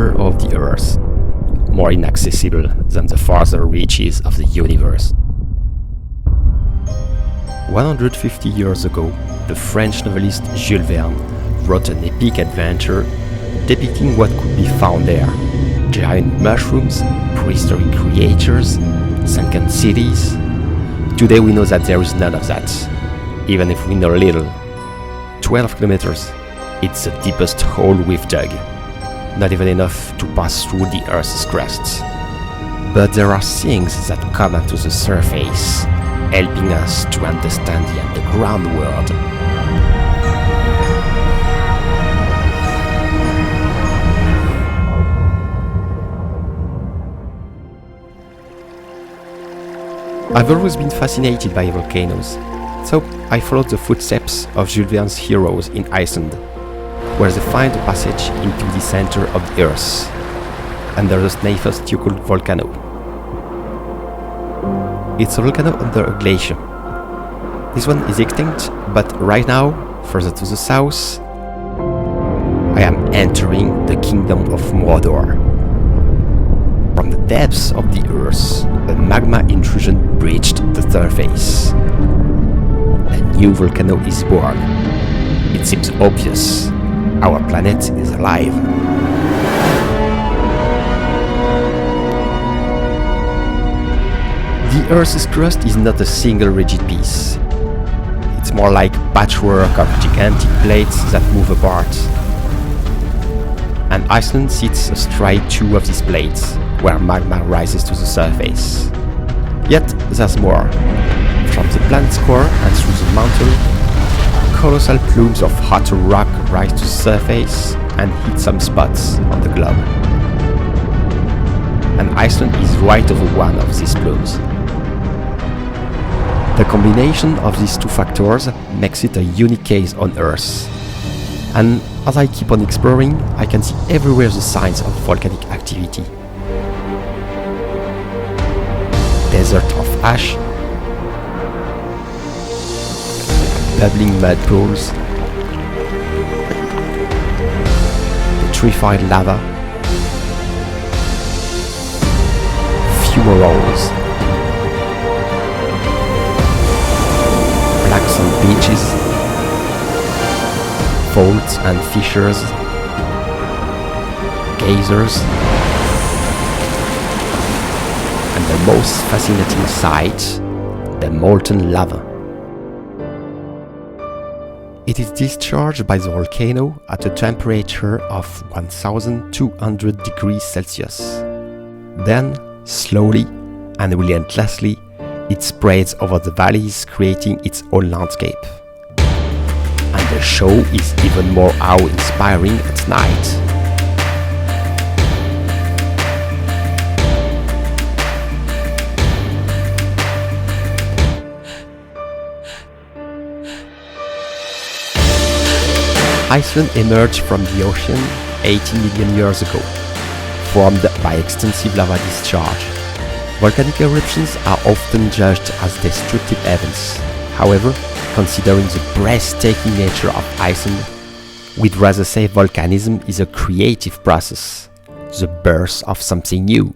center of the Earth, more inaccessible than the farther reaches of the universe. 150 years ago, the French novelist Jules Verne wrote an epic adventure depicting what could be found there: giant mushrooms, prehistoric creatures, sunken cities. Today we know that there is none of that, even if we know little. 12 kilometers, it's the deepest hole we've dug. Not even enough to pass through the Earth's crust. But there are things that come up to the surface, helping us to understand the underground world. I've always been fascinated by volcanoes, so I followed the footsteps of Jules Verne's heroes in Iceland, where they find a passage into the center of the Earth, under the Snæfellsjökull volcano. It's a volcano under a glacier. This one is extinct, but right now, further to the south, I am entering the kingdom of Mordor. From the depths of the Earth, a magma intrusion breached the surface. A new volcano is born. It seems obvious. Our planet is alive. The Earth's crust is not a single rigid piece. It's more like patchwork of gigantic plates that move apart. And Iceland sits astride two of these plates, where magma rises to the surface. Yet there's more. From the planet's core and through the mantle, colossal plumes of hot rock rise to the surface and hit some spots on the globe. And Iceland is right over one of these plumes. The combination of these two factors makes it a unique case on Earth. And as I keep on exploring, I can see everywhere the signs of volcanic activity. Desert of ash, bubbling mud pools, petrified lava, fumaroles, black sand beaches, faults and fissures, geysers, and the most fascinating sight, the molten lava. It is discharged by the volcano at a temperature of 1200 degrees Celsius. Then, slowly and relentlessly, it spreads over the valleys, creating its own landscape. And the show is even more awe-inspiring at night. Iceland emerged from the ocean 18 million years ago, formed by extensive lava discharge. Volcanic eruptions are often judged as destructive events. However, considering the breathtaking nature of Iceland, we'd rather say volcanism is a creative process, the birth of something new.